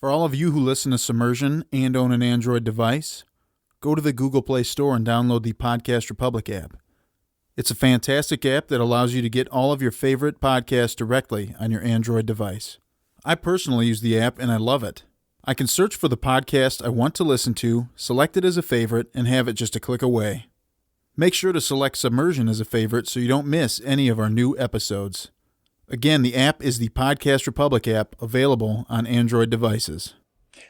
For all of you who listen to Submersion and own an Android device, go to the Google Play Store and download the Podcast Republic app. It's a fantastic app that allows you to get all of your favorite podcasts directly on your Android device. I personally use the app and I love it. I can search for the podcast I want to listen to, select it as a favorite, and have it just a click away. Make sure to select Submersion as a favorite so you don't miss any of our new episodes. Again, the app is the Podcast Republic app, available on Android devices.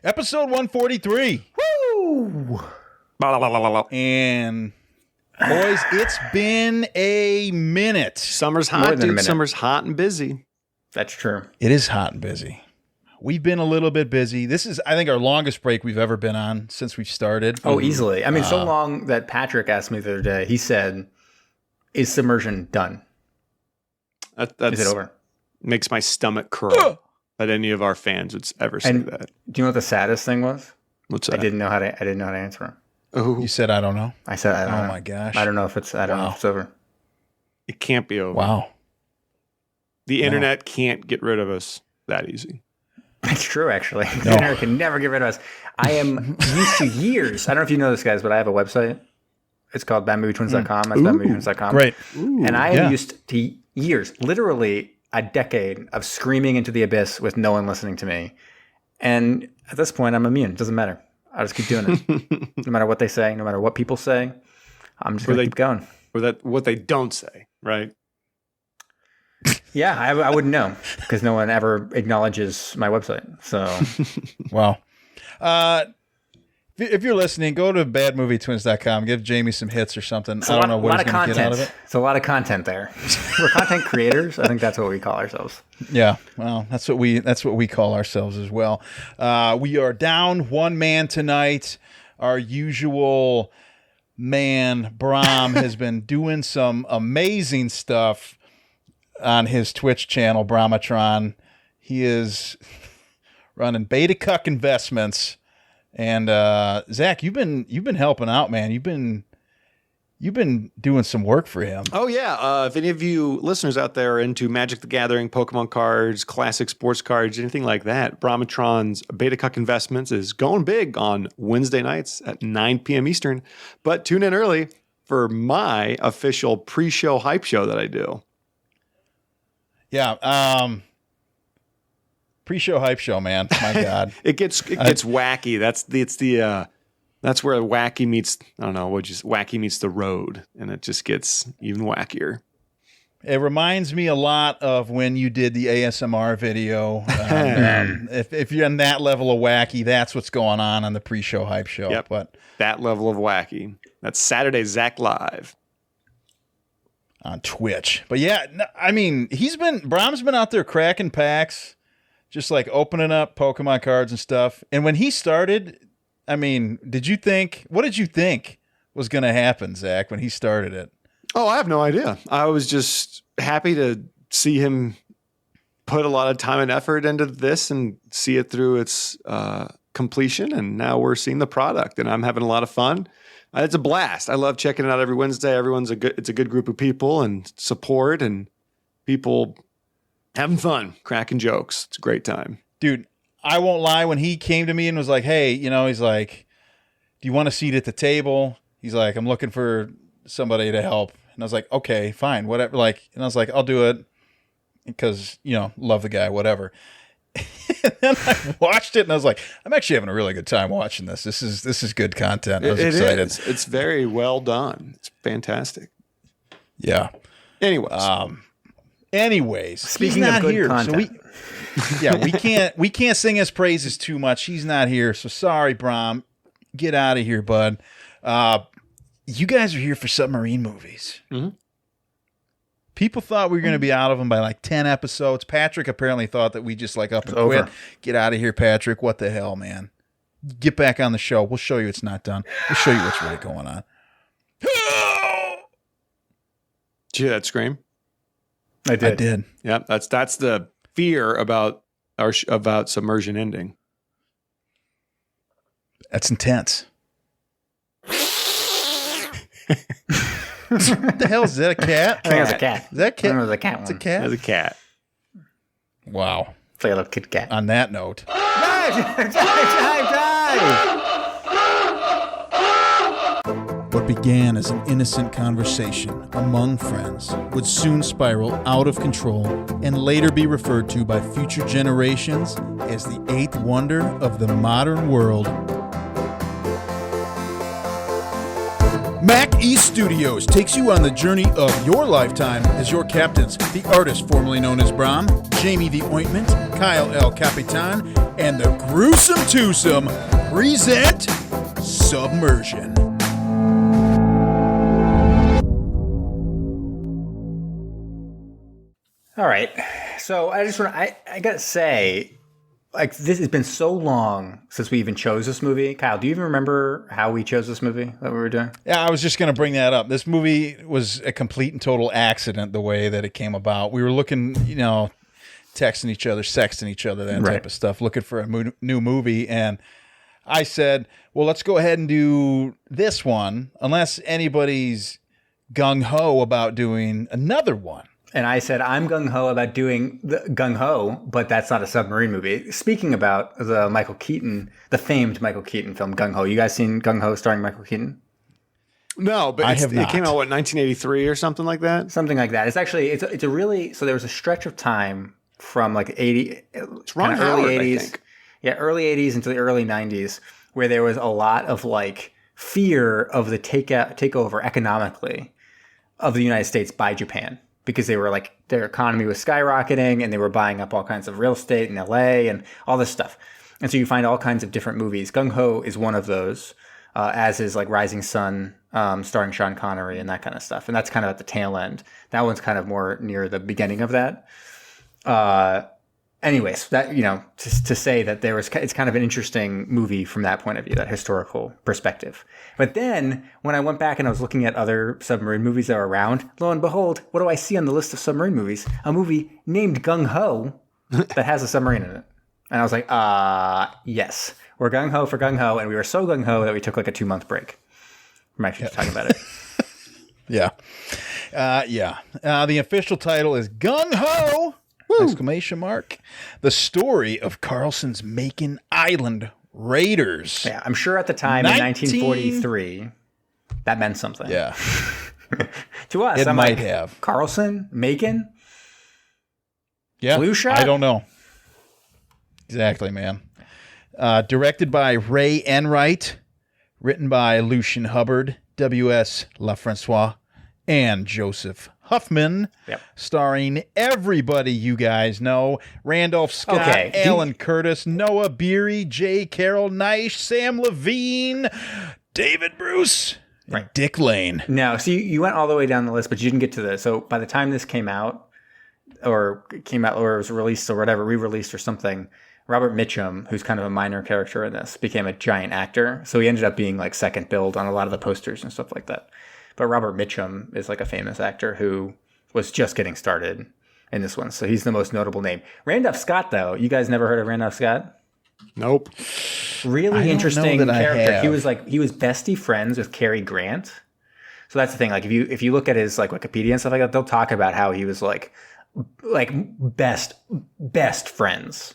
Episode 143. Woo! And boys, it's been a minute. Summer's hot, dude. Summer's hot and busy. That's true. It is hot and busy. We've been a little bit busy. This is, I think, our longest break we've ever been on since we've started. Oh, easily. I mean, so long that Patrick asked me the other day, he said, is Submersion done? Is it over? Makes my stomach curl that any of our fans would ever say that. Do you know what the saddest thing was? What's that? I didn't know how to answer him. Oh, you said, I don't know. I said, I don't know. Oh my gosh. I don't know if it's over. It can't be over. Wow. The internet can't get rid of us that easy. It's true, actually. The internet can never get rid of us. I am used to years. I don't know if you know this, guys, but I have a website. It's called badmovietwins.com. That's badmovietwins.com. Great. And I am used to years, literally a decade of screaming into the abyss with no one listening to me. And at this point, I'm immune. It doesn't matter. I just keep doing it. No matter what they say, no matter what people say, I'm just going to keep going. Or that what they don't say, right? Yeah, I wouldn't know because no one ever acknowledges my website. So, wow. If you're listening, go to badmovietwins.com. Give Jamie some hits or something. I don't know what he's going to get out of it. It's a lot of content there. We're content creators. I think that's what we call ourselves. Yeah, well, that's what we call ourselves as well. We are down one man tonight. Our usual man, Brom, has been doing some amazing stuff on his Twitch channel, Bromatron. He is running Beta Cuck Investments. And Zach, you've been helping out, man. You've been doing some work for him. Oh yeah. If any of you listeners out there are into Magic the Gathering, Pokemon cards, classic sports cards, anything like that, Bromatron's Beta Cuck Investments is going big on Wednesday nights at 9 p.m. Eastern. But tune in early for my official pre-show hype show that I do. Yeah. Pre-show hype show, man. My God. it gets wacky. That's where wacky meets, I don't know, wacky meets the road, and it just gets even wackier. It reminds me a lot of when you did the ASMR video. If you're in that level of wacky, that's what's going on the pre-show hype show. Yep. But that level of wacky. That's Saturday Zach Live on Twitch. But yeah, I mean, Brom's been out there cracking packs, just like opening up Pokemon cards and stuff. And when he started, I mean, what did you think was going to happen, Zach, when he started it? Oh, I have no idea. I was just happy to see him put a lot of time and effort into this and see it through its completion. And now we're seeing the product, and I'm having a lot of fun. It's a blast. I love checking it out every Wednesday. It's a good group of people and support and people having fun, cracking jokes. It's a great time. Dude, I won't lie. When he came to me and was like, hey, he's like, do you want a seat at the table? He's like, I'm looking for somebody to help. And I was like, okay, fine, whatever. And I was like, I'll do it because, love the guy, whatever. And then I watched it and I was like, I'm actually having a really good time watching this. This is good content. I was excited. Is. It's very well done. It's fantastic. Yeah. Anyways, speaking of good content, so we can't sing his praises too much. He's not here, so sorry, Brom. Get out of here, bud. You guys are here for submarine movies. Mm-hmm. People thought we were going to be out of them by like 10 episodes. Patrick apparently thought that we just up and quit. Get out of here, Patrick. What the hell, man? Get back on the show. We'll show you it's not done. We'll show you what's really going on. Did you hear that scream? I did. Yeah, that's the fear about Submersion ending. That's intense. What the hell is that? A cat? I think it was a cat. Is that a cat? It was a cat. It's a cat. It's a cat. Wow. It's like a little Kit Kat. On that note, What began as an innocent conversation among friends would soon spiral out of control and later be referred to by future generations as the eighth wonder of the modern world. Mac East Studios takes you on the journey of your lifetime as your captains, the artist formerly known as Brom, Jamie the Ointment, Kyle El Capitan, and the Gruesome Twosome present Submersion. All right. So I just want to, I got to say, like, this has been so long since we even chose this movie. Kyle, do you even remember how we chose this movie that we were doing? Yeah, I was just going to bring that up. This movie was a complete and total accident, the way that it came about. We were looking, texting each other, sexting each other, that type of stuff, looking for a new movie. And I said, well, let's go ahead and do this one, unless anybody's gung-ho about doing another one. And I said, I'm gung-ho about doing the gung-ho, but that's not a submarine movie. Speaking about the famed Michael Keaton film, Gung-Ho. You guys seen Gung-Ho starring Michael Keaton? No, but it came out, 1983 or something like that? Something like that. It's actually, it's a really, so there was a stretch of time from like it's Ron Howard, early 80s. I think. Yeah, early 80s into the early 90s, where there was a lot of like fear of the takeover economically of the United States by Japan. Because they were like, their economy was skyrocketing and they were buying up all kinds of real estate in LA and all this stuff. And so you find all kinds of different movies. Gung-Ho is one of those, as is like Rising Sun, starring Sean Connery and that kind of stuff. And that's kind of at the tail end. That one's kind of more near the beginning of that. Anyways, that, to say that it's kind of an interesting movie from that point of view, that historical perspective. But then when I went back and I was looking at other submarine movies that are around, lo and behold, what do I see on the list of submarine movies? A movie named Gung-Ho that has a submarine in it. And I was like, yes, we're gung-ho for Gung-Ho. And we were so gung-ho that we took like a 2-month break from actually talking about it. Yeah. The official title is Gung-Ho! Exclamation mark. The story of Carlson's Makin Island Raiders. Yeah, I'm sure at the time in 1943, that meant something. Yeah. To us, it might have. Carlson? Makin? Yeah. Flu shot? I don't know. Exactly, man. Directed by Ray Enright. Written by Lucien Hubbard, W.S. LaFrancois, and Joseph Huffman, starring everybody you guys know: Randolph Scott, Alan Curtis, Noah Beery, J. Carroll Naish, Sam Levine, David Bruce, and Dick Lane. No, so you went all the way down the list, but you didn't get to this. So by the time this came out, or it was released or whatever, re-released or something, Robert Mitchum, who's kind of a minor character in this, became a giant actor. So he ended up being like second build on a lot of the posters and stuff like that. But Robert Mitchum is like a famous actor who was just getting started in this one. So he's the most notable name. Randolph Scott, though. You guys never heard of Randolph Scott? Nope. Really interesting character. He was bestie friends with Cary Grant. So that's the thing. Like if you look at his like Wikipedia and stuff like that, they'll talk about how he was like best friends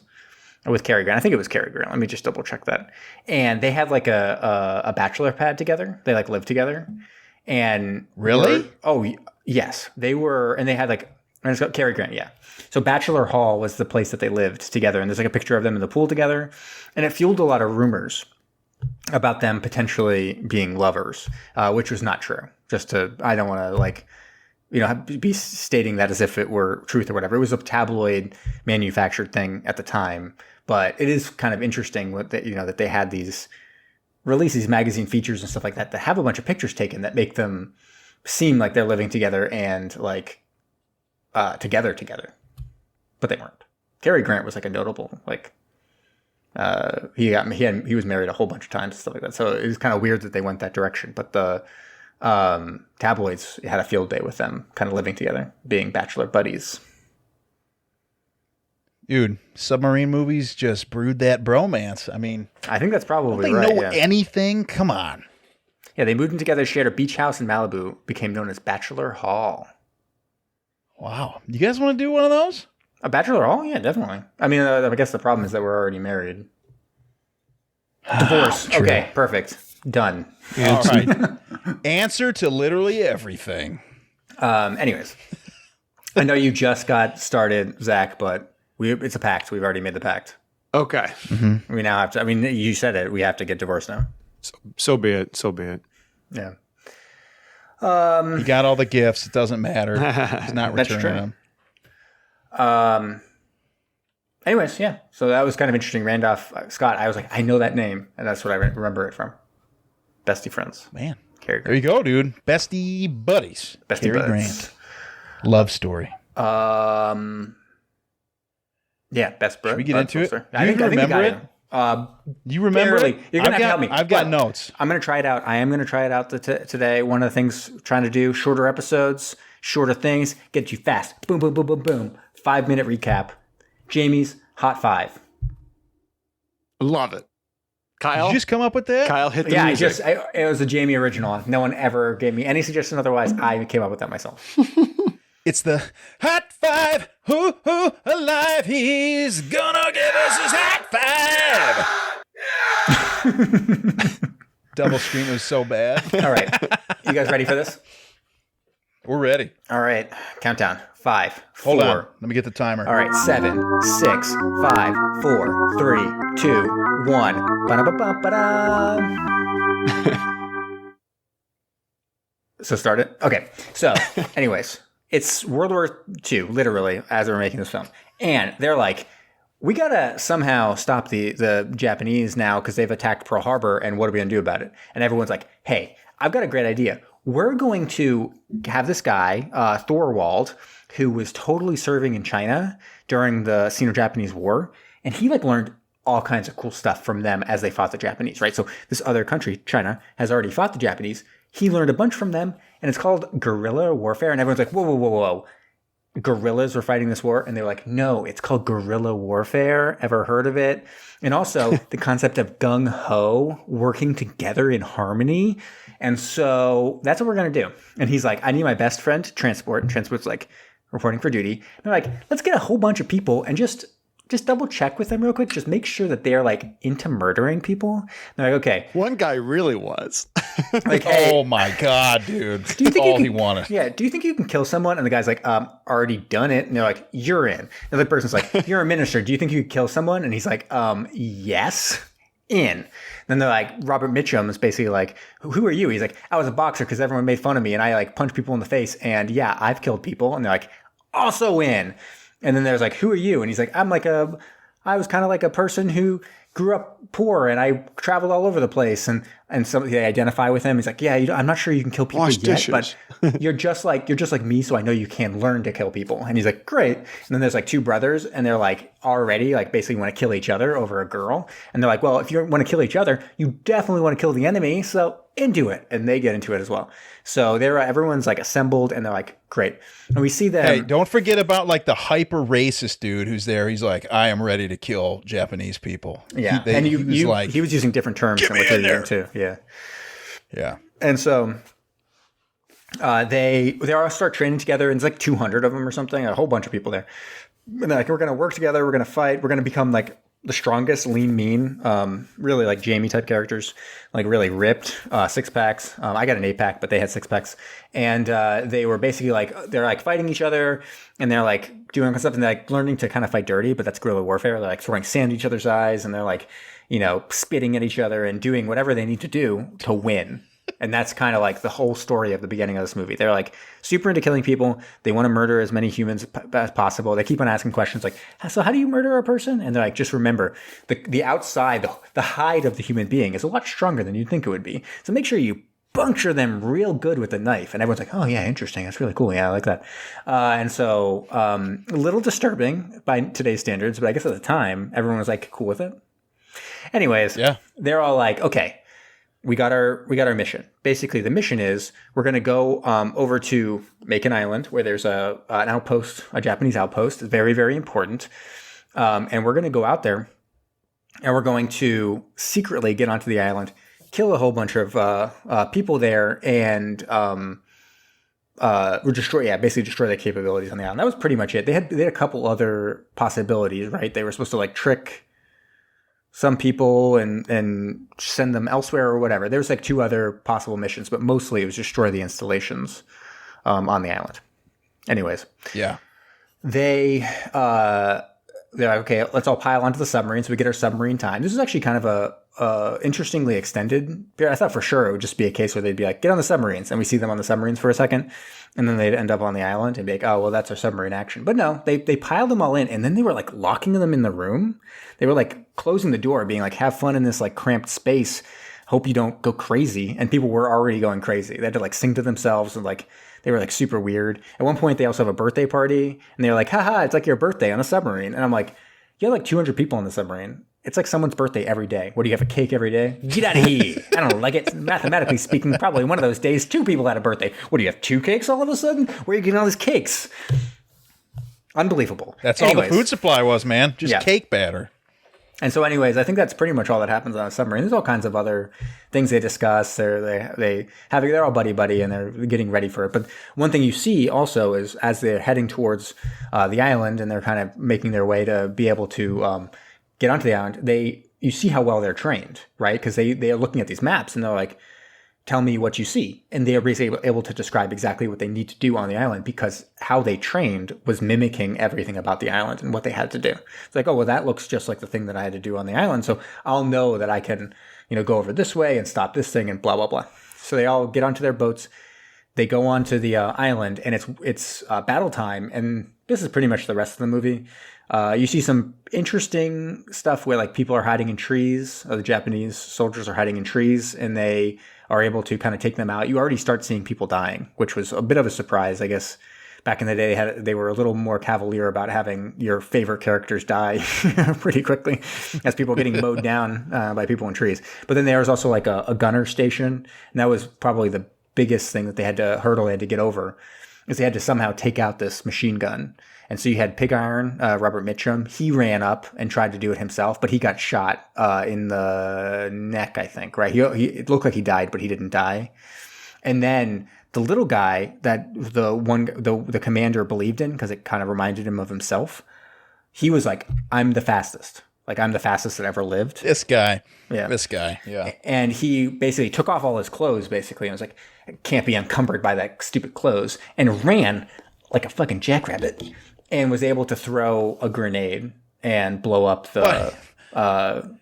with Cary Grant. I think it was Cary Grant. Let me just double check that. And they had like a bachelor pad together. They like lived together. And really? Yes, they were, and they had like Cary Grant, yeah. So Bachelor Hall was the place that they lived together, and there's like a picture of them in the pool together, and it fueled a lot of rumors about them potentially being lovers, which was not true. I don't want to be stating that as if it were truth or whatever. It was a tabloid manufactured thing at the time, but it is kind of interesting that they had release these magazine features and stuff like that have a bunch of pictures taken that make them seem like they're living together and like together, but they weren't. Cary Grant was like a notable he was married a whole bunch of times and stuff like that. So it was kind of weird that they went that direction. But the tabloids had a field day with them kind of living together, being bachelor buddies. Dude, submarine movies just brewed that bromance. I mean, I think that's probably don't they right. know anything? Come on. Yeah, they moved in together, shared a beach house in Malibu, became known as Bachelor Hall. Wow. You guys want to do one of those? A Bachelor Hall? Yeah, definitely. I mean, I guess the problem is that we're already married. Divorce. Okay, perfect. Done. All right. Answer to literally everything. Anyways, I know you just got started, Zach, but it's a pact. We've already made the pact. Okay. We now have to. I mean, you said it. We have to get divorced now. So be it. So be it. Yeah. He got all the gifts. It doesn't matter. He's not returning them. Anyways, yeah. So that was kind of interesting. Randolph Scott. I was like, I know that name, and that's what I remember it from. Bestie friends. Man. Character. There you go, dude. Bestie buddies. Bestie Cary buds. Grant. Love story. Yeah, best bro. Should we get into it? I think remember I it? You remember barely. it? You're gonna have to help me. I've got notes. I'm gonna try it out. I am gonna try it out today. One of the things trying to do shorter episodes, shorter things, get you fast. Boom, boom, boom, boom, boom. 5-minute recap. Jamie's Hot 5. Love it. Kyle? Did you just come up with that? Kyle hit the music. It was a Jamie original. No one ever gave me any suggestion otherwise. I came up with that myself. It's the Hot 5. Who alive? He's gonna give us his Hot 5. Double scream was so bad. All right. You guys ready for this? We're ready. All right. Countdown. 5, 4. Hold on. Let me get the timer. All right. 7, 6, 5, 4, 3, 2, 1. Ba-da-ba-ba-ba-da. So start it? Okay. So, anyways, it's World War II, literally, as we're making this film. And they're like, we got to somehow stop the Japanese now because they've attacked Pearl Harbor, and what are we going to do about it? And everyone's like, hey, I've got a great idea. We're going to have this guy, Thorwald, who was totally serving in China during the Sino-Japanese War, and he learned all kinds of cool stuff from them as they fought the Japanese, right? So this other country, China, has already fought the Japanese. He learned a bunch from them, and it's called guerrilla warfare. And everyone's like, whoa, whoa, whoa, whoa. Guerrillas were fighting this war? And they're like, no, it's called guerrilla warfare. Ever heard of it? And also the concept of Gung Ho, working together in harmony. And so that's what we're going to do. And he's like, I need my best friend to transport. And transport's like, reporting for duty. And they're like, let's get a whole bunch of people and just double check with them real quick. Just make sure that they're like into murdering people. And they're like, okay. One guy really was. Like, hey, oh my God, dude. do you think all he wanted. Yeah. Do you think you can kill someone? And the guy's like, already done it. And they're like, you're in. Another person's like, you're a minister. Do you think you could kill someone? And he's like, yes. In. Then they're like, Robert Mitchum is basically like, who are you? He's like, I was a boxer because everyone made fun of me and I like punch people in the face. And yeah, I've killed people. And they're like, also in. And then there's like, who are you? And he's like, I was kind of like a person who grew up poor and I traveled all over the place. And some they identify with him. He's like, yeah, I'm not sure you can kill people Wash yet, dishes. but you're just like me. So I know you can learn to kill people. And he's like, great. And then there's like two brothers and they're like already like basically want to kill each other over a girl. And they're like, well, if you want to kill each other, you definitely want to kill the enemy. So into it. And they get into it as well. So everyone's like assembled and they're like, great. And we see them. Hey, don't forget about like the hyper racist dude who's there. He's like, I am ready to kill Japanese people. Yeah. He was using different terms than what you're using too. Yeah. Yeah. And so they all start training together, and it's like 200 of them or something, a whole bunch of people there. And they're like, we're going to work together. We're going to fight. We're going to become like the strongest, lean, mean, really like Jamie type characters, like really ripped, 6-packs. I got an 8-pack, but they had 6-packs. And they were basically like, they're like fighting each other and they're like doing stuff and they're like learning to kind of fight dirty, but that's guerrilla warfare. They're like throwing sand at each other's eyes and they're like, spitting at each other and doing whatever they need to do to win. And that's kind of like the whole story of the beginning of this movie. They're like super into killing people. They want to murder as many humans as possible. They keep on asking questions like, so how do you murder a person? And they're like, just remember the outside, the hide of the human being is a lot stronger than you'd think it would be. So make sure you puncture them real good with a knife. And everyone's like, oh yeah, interesting. That's really cool. Yeah, I like that. And so a little disturbing by today's standards, but I guess at the time, everyone was like cool with it. Anyways, yeah, they're all like, okay, we got our mission. Basically, the mission is we're going to go over to Makin Island, where there's an outpost, a Japanese outpost. It's very, very important. And we're going to go out there, and we're going to secretly get onto the island, kill a whole bunch of people there, and basically destroy their capabilities on the island. That was pretty much it. They had a couple other possibilities, right? They were supposed to like trick some people and send them elsewhere or whatever. There's like 2 other possible missions, but mostly it was destroy the installations on the island. Anyways. Yeah. They're like, okay, let's all pile onto the submarine so we get our submarine time. This is actually kind of a interestingly extended period. I thought for sure it would just be a case where they'd be like, get on the submarines, and we see them on the submarines for a second, and then they'd end up on the island and be like, oh, well, that's our submarine action. But no, they piled them all in, and then they were like locking them in the room. They were like closing the door, being like, have fun in this like cramped space. Hope you don't go crazy. And people were already going crazy. They had to like sing to themselves, and like they were like super weird. At one point, they also have a birthday party, and they're like, haha, it's like your birthday on a submarine. And I'm like, you have like 200 people on the submarine. It's like someone's birthday every day. What, do you have a cake every day? Get out of here. I don't like it. Mathematically speaking, probably one of those days, 2 people had a birthday. What, do you have 2 cakes all of a sudden? Where are you getting all these cakes? Unbelievable. All the food supply was, man. Just cake batter. And so anyways, I think that's pretty much all that happens on a submarine. There's all kinds of other things they discuss. They're all buddy, and they're getting ready for it. But one thing you see also is as they're heading towards the island and they're kind of making their way to be able to get onto the island, you see how well they're trained, right? Because they are looking at these maps and they're like, tell me what you see. And they are basically able to describe exactly what they need to do on the island, because how they trained was mimicking everything about the island and what they had to do. It's like, oh, well, that looks just like the thing that I had to do on the island. So I'll know that I can, go over this way and stop this thing and blah, blah, blah. So they all get onto their boats. They go onto the island, and it's battle time. And this is pretty much the rest of the movie. You see some interesting stuff where like people are hiding in trees, or the Japanese soldiers are hiding in trees, and they are able to kind of take them out. You already start seeing people dying, which was a bit of a surprise. I guess back in the day, they were a little more cavalier about having your favorite characters die pretty quickly as people getting mowed down by people in trees. But then there was also like a gunner station, and that was probably the biggest thing that they had to get over, is they had to somehow take out this machine gun. And so you had Pig Iron, Robert Mitchum. He ran up and tried to do it himself, but he got shot in the neck, I think, right? It looked like he died, but he didn't die. And then the little guy that the commander believed in, because it kind of reminded him of himself, he was like, I'm the fastest. Like, I'm the fastest that ever lived. This guy. Yeah. This guy. Yeah. And he basically took off all his clothes, basically, and was like, I can't be encumbered by that stupid clothes, and ran like a fucking jackrabbit, and was able to throw a grenade and blow up the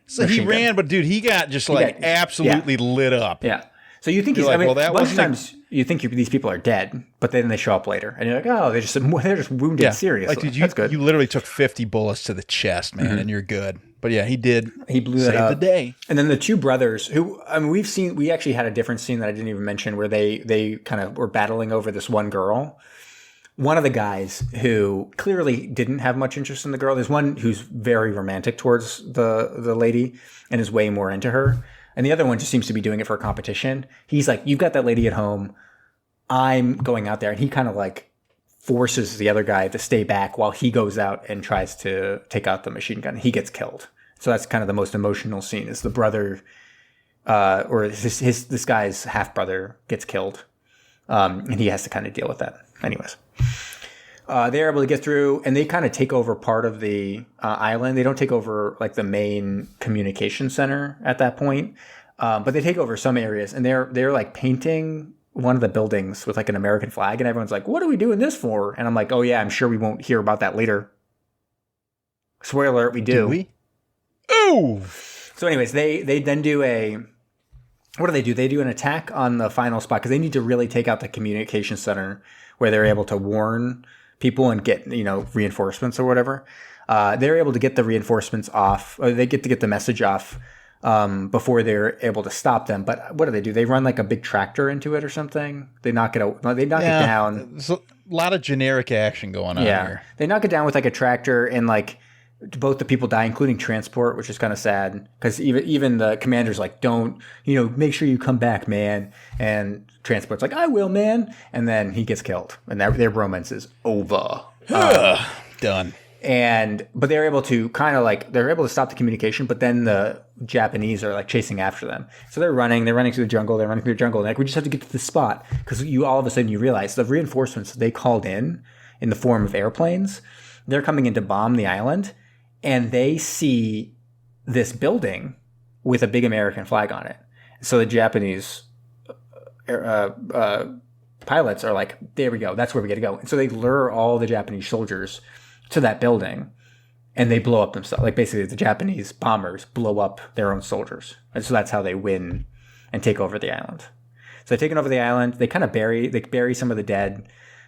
so he ran gun. But dude, he got just absolutely lit up. Yeah. So you think he's like, a bunch of times you think these people are dead, but then they show up later, and you're like, oh, they're just wounded seriously. Like, dude, that's good. You literally took 50 bullets to the chest, man, and you're good. But yeah, he did. He blew save it up. The day. And then the 2 brothers, who we actually had a different scene that I didn't even mention, where they kind of were battling over this one girl. One of the guys who clearly didn't have much interest in the girl. There's one who's very romantic towards the lady and is way more into her. And the other one just seems to be doing it for a competition. He's like, you've got that lady at home. I'm going out there. And he kind of like forces the other guy to stay back while he goes out and tries to take out the machine gun. He gets killed. So that's kind of the most emotional scene, is the brother, or this guy's half-brother gets killed. And he has to kind of deal with that. Anyways. They're able to get through, and they kind of take over part of the island. They don't take over like the main communication center at that point, but they take over some areas, and they're like painting one of the buildings with like an American flag, and everyone's like, "What are we doing this for?" And I'm like, "Oh yeah, I'm sure we won't hear about that later." Spoiler alert: we do. Do we? Ooh. So, anyways, they then do what do? They do an attack on the final spot, because they need to really take out the communication center, where they're able to warn people and get, reinforcements or whatever. They're able to get the reinforcements off, or they get to get the message off before they're able to stop them. But what do? They run like a big tractor into it or something. They knock it out. They knock it down. There's a lot of generic action going on here. They knock it down with like a tractor, and like both the people die, including transport, which is kind of sad, because even the commander's like, don't, make sure you come back, man. And transport's like, I will, man. And then he gets killed, and their romance is over. Done. But they're able to they're able to stop the communication, but then the Japanese are like chasing after them. So they're running through the jungle, and like, we just have to get to the spot, because all of a sudden you realize the reinforcements they called in the form of airplanes, they're coming in to bomb the island. And they see this building with a big American flag on it. So the Japanese pilots are like, there we go, that's where we got to go. And so they lure all the Japanese soldiers to that building, and they blow up themselves. Like basically the Japanese bombers blow up their own soldiers. And so that's how they win and take over the island. So they've taken over the island. They kind of bury some of the dead,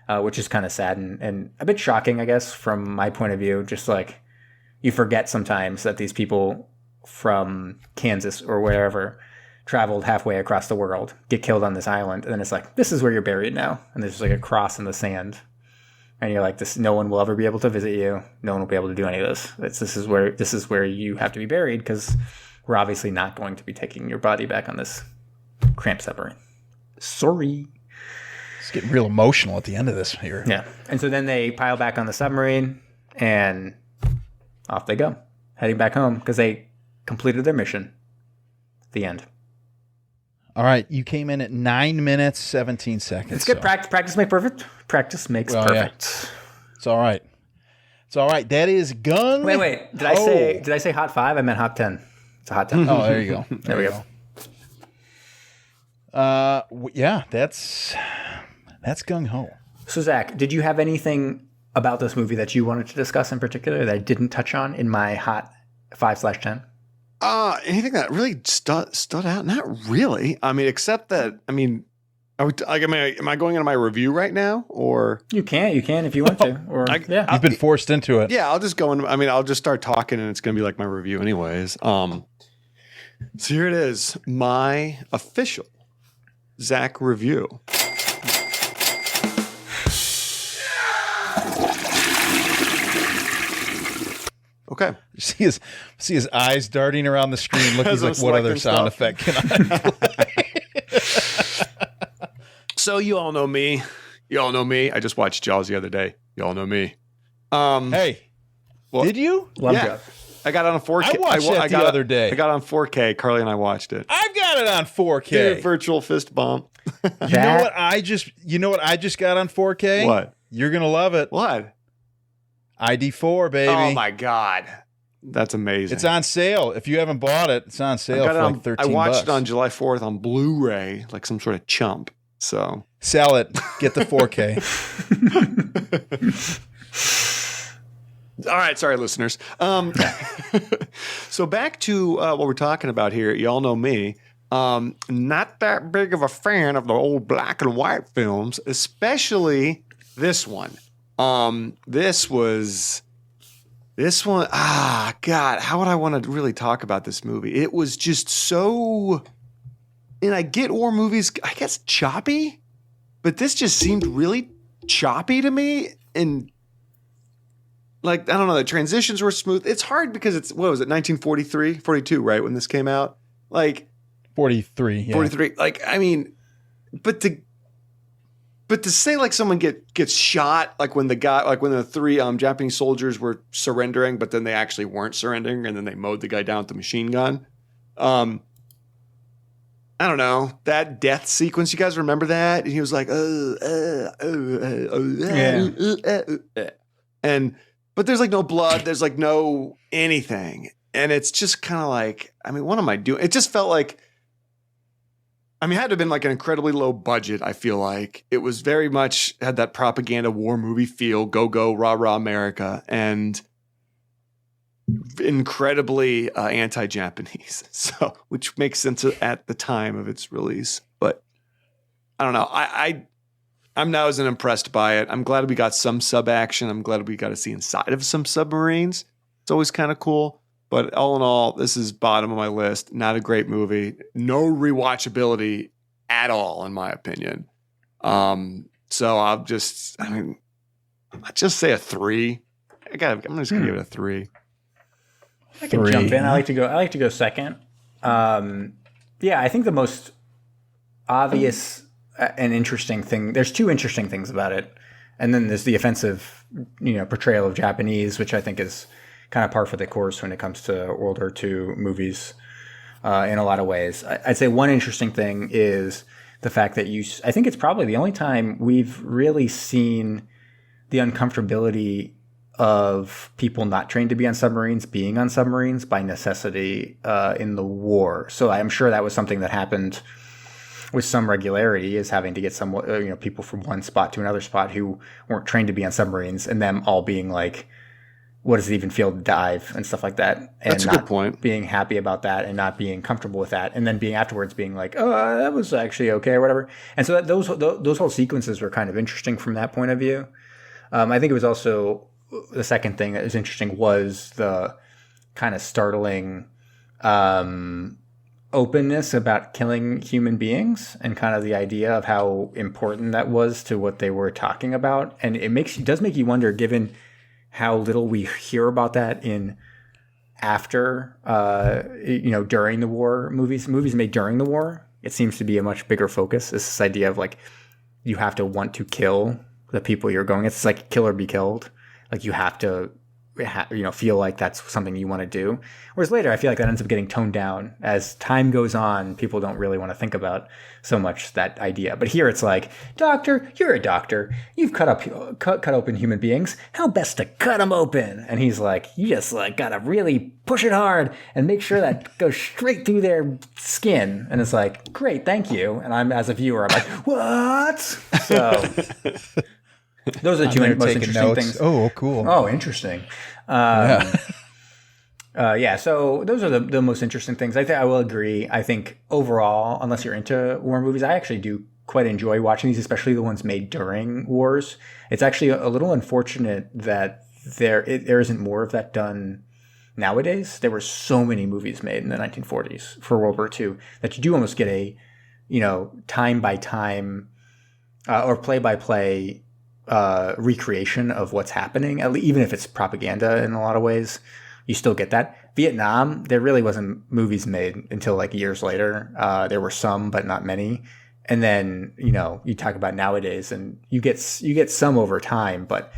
which is kind of sad and a bit shocking, I guess, from my point of view. Just like you forget sometimes that these people from Kansas or wherever traveled halfway across the world, get killed on this island, and then it's like, this is where you're buried now. And there's like a cross in the sand. And you're like, this, no one will ever be able to visit you. No one will be able to do any of this. This is where you have to be buried, because we're obviously not going to be taking your body back on this cramped submarine. Sorry. It's getting real emotional at the end of this here. Yeah. And so then they pile back on the submarine and off they go, heading back home because they completed their mission. The end. All right. You came in at 9 minutes, 17 seconds. It's good. Practice makes perfect. Practice makes perfect. Yeah. It's all right. It's all right. That is Gung. Wait. Did I say hot 5? I meant hot 10. It's a hot 10. Oh, there you go. There we go. Yeah, that's Gung Ho. So Zach, did you have anything about this movie that you wanted to discuss in particular that I didn't touch on in my hot 5/10? Anything that really stood out? Not really. I mean, except that, am I going into my review right now, or you can if you want to, or You've been forced into it. Yeah, I'll just go in. I'll just start talking, and it's going to be like my review, anyways. So here it is, my official Zach review. Okay. See his eyes darting around the screen, looking like, what other sound effect can I play? So you all know me. I just watched Jaws the other day. You all know me. Hey, well, did you? Yeah. I got it on 4K. I watched it the other day. I got it on 4K. Carly and I watched it. I've got it on 4K. Dude, virtual fist bump. You know what I just got on 4K? What? You're gonna love it. What? ID4, baby. Oh my God. That's amazing. It's on sale. If you haven't bought it, it's on sale for like $13. I watched it on July 4th on Blu-ray, like some sort of chump. So sell it. Get the 4K. All right, sorry, listeners. So back to what we're talking about here. Y'all know me. Not that big of a fan of the old black and white films, especially this one. This one. God, how would I want to really talk about this movie? It was just so. And I get war movies, I guess, choppy, but this just seemed really choppy to me. And like, I don't know, the transitions were smooth. It's hard because it's, what was it, 1943, 42, right, when this came out? Like 43, yeah. 43. Like, I mean, but to say like someone gets shot, like when the 3 Japanese soldiers were surrendering, but then they actually weren't surrendering, and then they mowed the guy down with the machine gun. I don't know, that death sequence. You guys remember that? And he was like, but there's like no blood. There's like no anything. And it's just kind of like, I mean, what am I doing? It just felt like, I mean, it had to have been like an incredibly low budget. I feel like it was very much had that propaganda war movie feel, go, rah, rah, America, and incredibly anti-Japanese. So, which makes sense at the time of its release. But I don't know. I'm not as impressed by it. I'm glad we got some sub action. I'm glad we got to see inside of some submarines. It's always kind of cool. But all in all, this is bottom of my list. Not a great movie. No rewatchability at all, in my opinion. So I'll just say a 3. I'm just gonna give it a 3. I can jump in. I like to go second. Yeah, I think the most obvious and interesting thing. There's 2 interesting things about it, and then there's the offensive, portrayal of Japanese, which I think is kind of par for the course when it comes to World War II movies in a lot of ways. I'd say one interesting thing is the fact that I think it's probably the only time we've really seen the uncomfortability of people not trained to be on submarines being on submarines by necessity in the war. So I'm sure that was something that happened with some regularity, is having to get some people from one spot to another spot who weren't trained to be on submarines, and them all being like, what does it even feel to dive and stuff like that? And that's a good point. Being happy about that and not being comfortable with that, and then being afterwards being like, oh, that was actually okay or whatever. And so those whole sequences were kind of interesting from that point of view. I think it was also the second thing that was interesting was the kind of startling openness about killing human beings, and kind of the idea of how important that was to what they were talking about. And it does make you wonder, given how little we hear about that in after, during the war movies made during the war. It seems to be a much bigger focus. It's this idea of like, you have to want to kill the people you're going. It's like kill or be killed. Like you have to, feel like that's something you want to do. Whereas later, I feel like that ends up getting toned down as time goes on. People don't really want to think about so much that idea. But here it's like, doctor, you're a doctor. You've cut open human beings. How best to cut them open? And he's like, you just like gotta really push it hard and make sure that goes straight through their skin. And it's like, great, thank you. And I'm, as a viewer, I'm like, what? So those are the two most interesting things. Oh, cool. Oh, interesting. So those are the most interesting things. I will agree. I think overall, unless you're into war movies, I actually do quite enjoy watching these, especially the ones made during wars. It's actually a little unfortunate that there isn't more of that done nowadays. There were so many movies made in the 1940s for World War II that you do almost get a, time by time or play by play recreation of what's happening, even if it's propaganda in a lot of ways. You still get that. Vietnam, there really wasn't movies made until like years later. There were some, but not many. And then, you talk about nowadays, and you get some over time, but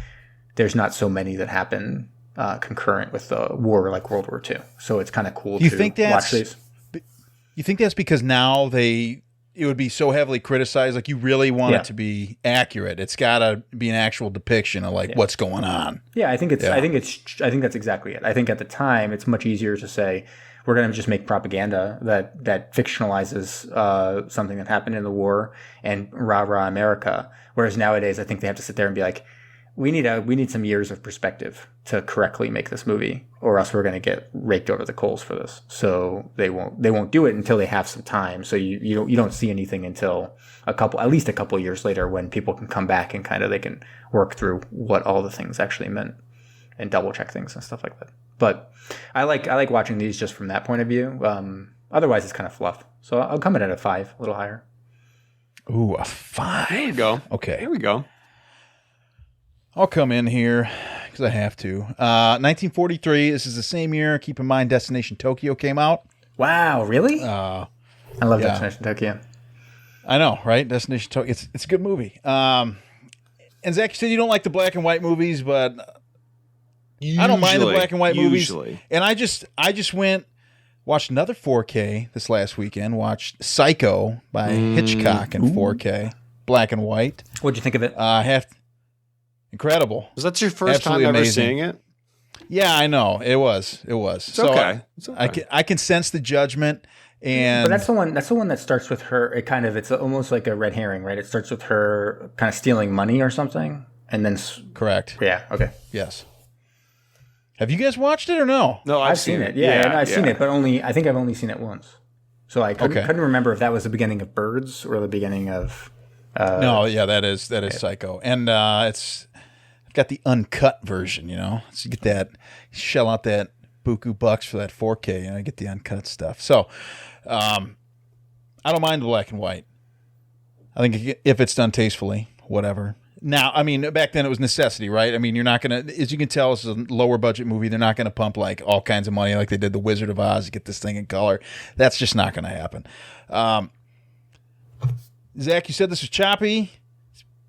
there's not so many that happen concurrent with the war like World War II. So it's kind of cool to watch these. You think that's because now it would be so heavily criticized? Like, you really want it to be accurate. It's got to be an actual depiction of like what's going on. Yeah, I think that's exactly it. I think at the time it's much easier to say we're going to just make propaganda that fictionalizes something that happened in the war and rah rah America. Whereas nowadays, I think they have to sit there and be like, we need some years of perspective to correctly make this movie, or else we're going to get raked over the coals for this. So they won't do it until they have some time. So you don't see anything until at least a couple of years later, when people can come back and kind of they can work through what all the things actually meant and double check things and stuff like that. But I like watching these just from that point of view. Otherwise, it's kind of fluff. So I'll come in at a 5, a little higher. Ooh, a 5. There we go. Okay, here we go. I'll come in here because I have to. 1943. This is the same year. Keep in mind, Destination Tokyo came out. Wow, really? I love Destination Tokyo. I know, right? Destination Tokyo. It's a good movie. And Zach, you said you don't like the black and white movies, but I don't mind the black and white movies. And I just watched another 4K this last weekend. Watched Psycho by Hitchcock in 4K, black and white. What'd you think of it? Incredible. Was that your first Absolutely time ever amazing. seeing it? Yeah, I know. It was. It's okay. I can sense the judgment, and but that's the one that starts with her. It's almost like a red herring, right? It starts with her kind of stealing money or something, and then correct. Yeah. Okay. Yes. Have you guys watched it or no? No, I've seen it. Yeah, I've seen it, but I think I've only seen it once. So I couldn't remember if that was the beginning of Birds or the beginning of. No, yeah, that is Psycho, and it's got the uncut version, so you get that, shell out that buku bucks for that 4K, get the uncut stuff. So I don't mind the black and white. I think if it's done tastefully, whatever. Now, I mean, back then it was necessity, right? I mean, you're not going to, as you can tell, this is a lower budget movie. They're not going to pump like all kinds of money like they did The Wizard of Oz to get this thing in color. That's just not going to happen. Zach, you said this was choppy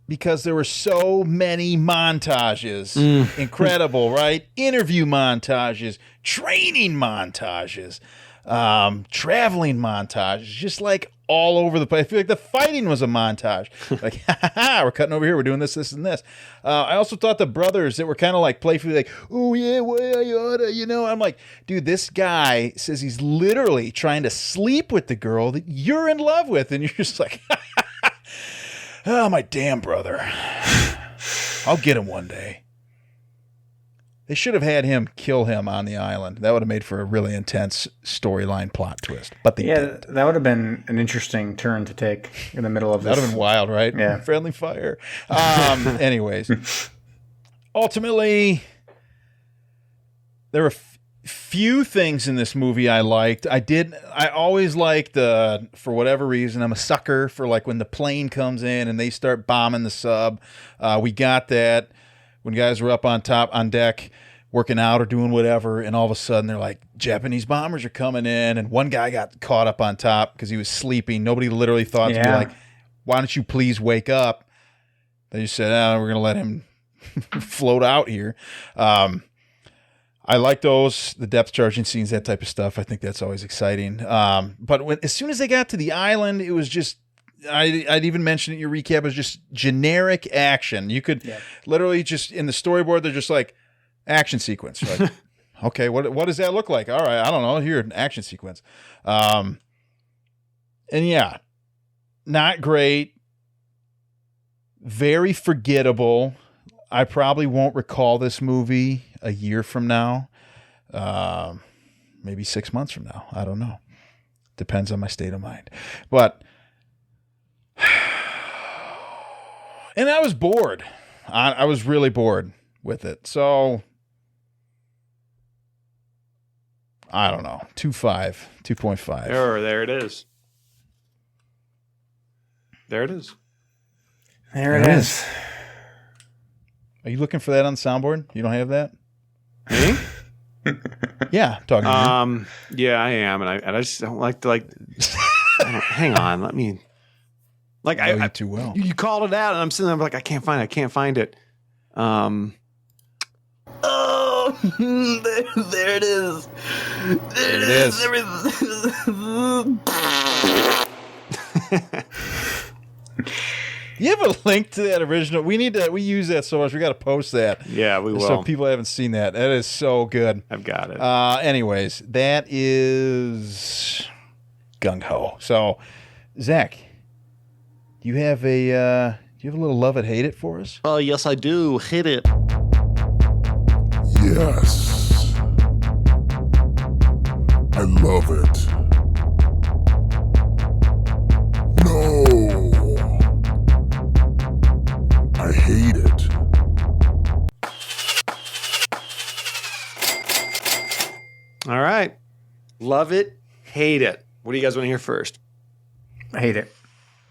because there were so many montages. Incredible, right? Interview montages, training montages. traveling montage, just like all over the place. I feel like the fighting was a montage. Like, we're cutting over here. We're doing this, this, and this. I also thought the brothers that were kind of like playfully like, oh yeah, well, you oughta, you know. I'm like, dude, this guy says he's literally trying to sleep with the girl that you're in love with, and you're just like, oh my damn brother, I'll get him one day. They should have had him kill him on the island. That would have made for a really intense storyline plot twist. But they didn't. That would have been an interesting turn to take in the middle of this. That would have been wild, right? Yeah. Friendly fire. Anyways, ultimately, there were few things in this movie I liked. I always liked, for whatever reason, I'm a sucker for like when the plane comes in and they start bombing the sub. We got that. When guys were up on deck working out or doing whatever, and all of a sudden they're like, Japanese bombers are coming in, and one guy got caught up on top because he was sleeping. Nobody literally thought to be like, why don't you please wake up? They just said, we're going to let him float out here. I like those, the depth charging scenes, that type of stuff. I think that's always exciting. But as soon as they got to the island, it was just, I'd even mentioned in your recap, it was just generic action. You could literally just, in the storyboard, they're just like, action sequence. Like, okay, what does that look like? All right, I don't know. Here, an action sequence. And yeah, not great. Very forgettable. I probably won't recall this movie a year from now. Maybe 6 months from now. I don't know. Depends on my state of mind. But... and I was bored. I was really bored with it. So, I don't know. 2.5. There it is. There it is. There it is. Are you looking for that on the soundboard? You don't have that? Me? Yeah, talking to you. Yeah, I am, and I just don't like to hang on, let me. Like I know you too well. You called it out, and I'm sitting there like, I can't find it. Oh, there it is. There it is. You have a link to that original? We use that so much. We got to post that. Yeah, we will. So people haven't seen that. That is so good. I've got it. Anyways, that is Gung Ho. So, Zach, do you have a little love it, hate it for us? Oh, yes, I do. Hit it. Yes. I love it. No. I hate it. All right. Love it, hate it. What do you guys want to hear first? I hate it.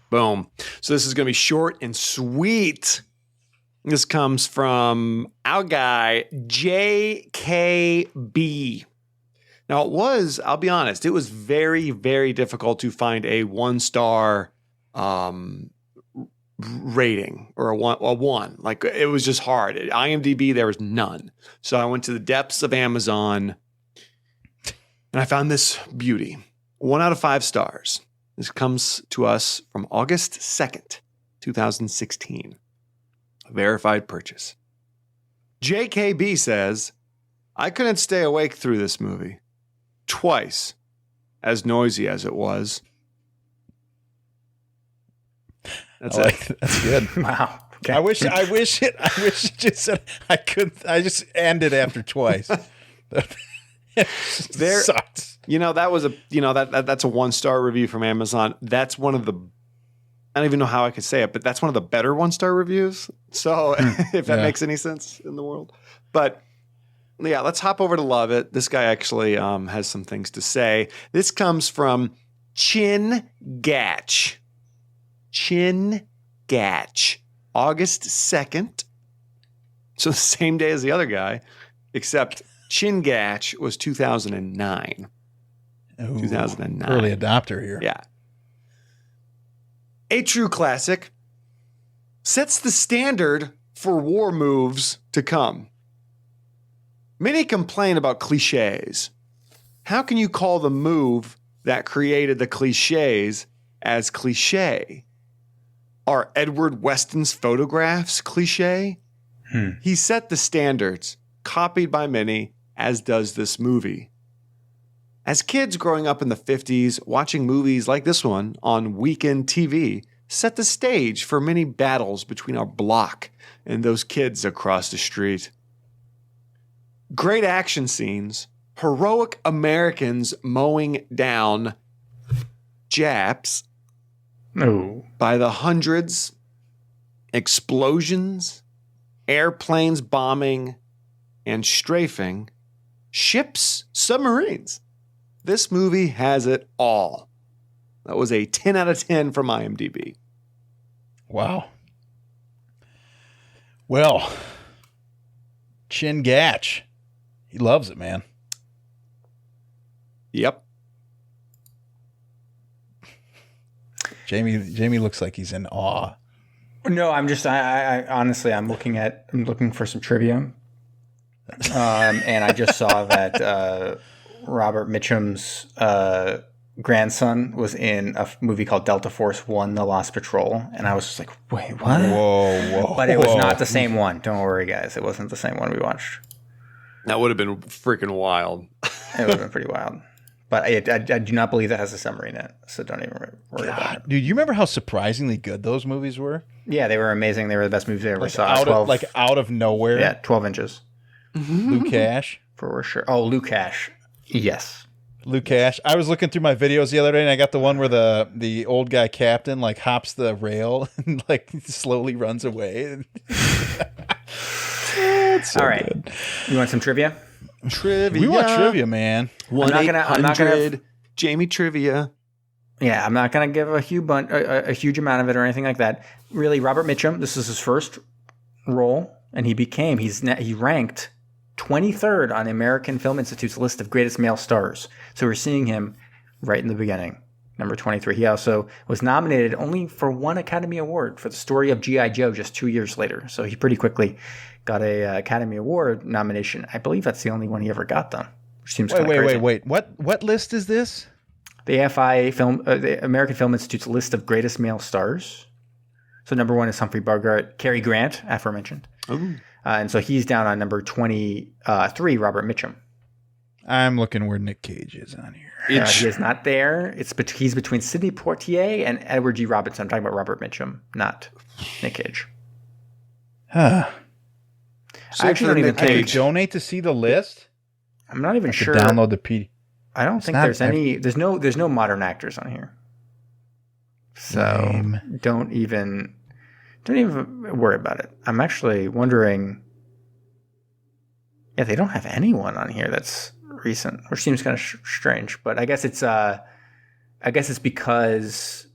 Boom. So this is going to be short and sweet. This comes from our guy, JKB. Now, I'll be honest, it was very, very difficult to find a 1-star rating or a one. Like, it was just hard. At IMDb, there was none. So I went to the depths of Amazon and I found this beauty. 1 out of 5 stars. This comes to us from August 2nd, 2016. A verified purchase. JKB says, I couldn't stay awake through this movie. Twice, as noisy as it was. That's it. That's good. Wow. Okay. I wish it just said I just ended after twice. There sucked. That was that's a 1-star review from Amazon. That's one of the, I don't even know how I could say it, but that's one of the better 1-star reviews. So if that makes any sense in the world. But yeah, let's hop over to Love It. This guy actually has some things to say. This comes from Chin Gatch. Chin Gatch. August 2nd. So the same day as the other guy, except Chin Gatch was 2009. Ooh, 2009. Early adopter here. Yeah. A true classic. Sets the standard for war moves to come. Many complain about cliches. how can you call the move that created the cliches as cliche? Are Edward Weston's photographs cliche? He set the standards, copied by many, as does this movie. As kids growing up in the 50s, watching movies like this one on weekend TV set the stage for many battles between our block and those kids across the street. Great action scenes, heroic Americans mowing down Japs by the hundreds, explosions, airplanes bombing and strafing, ships, submarines. This movie has it all. That was a 10 out of 10 from IMDb. Wow. Well, Chin Gatch. He loves it, man. Yep. Jamie looks like he's in awe. No, I'm just. I honestly, I'm looking for some trivia, and I just saw that Robert Mitchum's grandson was in a movie called Delta Force One: The Lost Patrol, and I was just like, wait, what? Whoa. But it was not the same one. Don't worry, guys. It wasn't the same one we watched. That would have been freaking wild. It would have been pretty wild. But I do not believe that has a submarine in it, so don't even worry about it. Dude, you remember how surprisingly good those movies were? Yeah, they were amazing. They were the best movies I ever saw. Out of nowhere. Yeah, 12 inches. Luke Cash. For sure. Oh, Luke Cash. Yes. Luke Cash. I was looking through my videos the other day, and I got the one where the old guy captain like hops the rail and like slowly runs away. So all right. Good. You want some trivia? Trivia. We want trivia, man. I'm not gonna Jamie trivia. Yeah, I'm not gonna give a huge amount of it or anything like that. Really, Robert Mitchum. This is his first role, and he ranked 23rd on the American Film Institute's list of greatest male stars. So we're seeing him right in the beginning, number 23. He also was nominated only for one Academy Award for the story of G.I. Joe just 2 years later. So he pretty quickly got a Academy Award nomination. I believe that's the only one he ever got, though. Which seems kind of crazy. Wait. What list is this? The AFI the American Film Institute's list of greatest male stars. So number 1 is Humphrey Bogart, Cary Grant, aforementioned. And so he's down on number 23, Robert Mitchum. I'm looking where Nick Cage is on here. He is not there. He's between Sidney Poitier and Edward G. Robinson. I'm talking about Robert Mitchum, not Nick Cage. Huh. I actually don't even think. Donate to see the list. I'm not even sure. Download the PD. I don't think there's any. There's no modern actors on here. So don't even worry about it. I'm actually wondering. Yeah, they don't have anyone on here that's recent, which seems kind of strange. But I guess it's because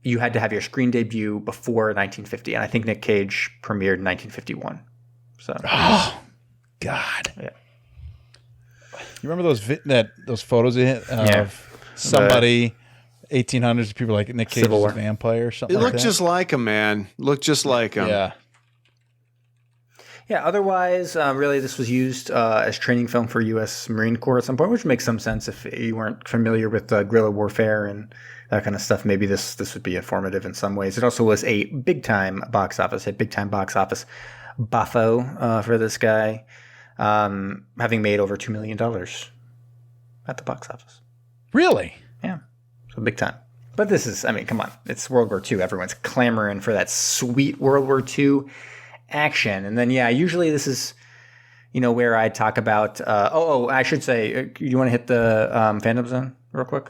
you had to have your screen debut before 1950, and I think Nick Cage premiered in 1951. So, oh God, yeah. You remember those photos of somebody 1800s people like Nick Cage was a vampire or something? It looked just like him, man. Looked just like him. Yeah. Yeah, otherwise, really, this was used as training film for U.S. Marine Corps at some point, which makes some sense if you weren't familiar with guerrilla warfare and that kind of stuff. Maybe this would be informative in some ways. It also was a big-time box office buffo for this guy, having made over $2 million at the box office. Really? Yeah, so big time. But this is, I mean, come on. It's World War II. Everyone's clamoring for that sweet World War II action. And then, yeah, usually this is, where I talk about, I should say, you want to hit the Phantom Zone real quick?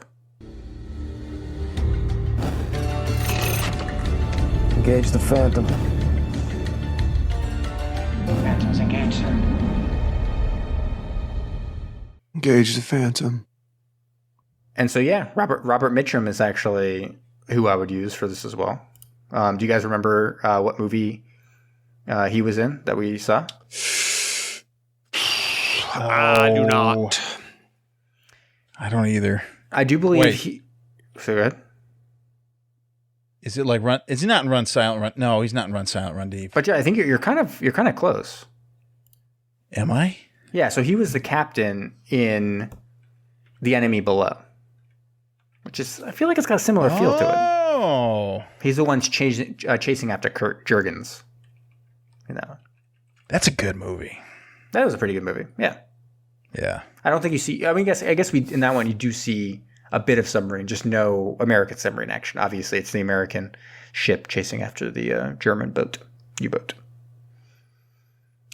Engage the Phantom. Phantom's engaged, sir. Engage the Phantom. And so, yeah, Robert Mitchum is actually who I would use for this as well. Do you guys remember what movie he was in that we saw? I do not. I don't either. I do believe he. So go ahead. Is it like Run? Is he not in Run Silent Run? No, he's not in Run Silent Run Deep. But yeah, I think you're kind of close. Am I? Yeah. So he was the captain in The Enemy Below, which is, I feel like it's got a similar feel to it. Oh, He's the one chasing after Kurt Jurgens. You know, that's a good movie. that was a pretty good movie. Yeah, Yeah. I don't think you see. I mean, I guess we in that one you do see a bit of submarine, just no American submarine action. Obviously, it's the American ship chasing after the German U-boat.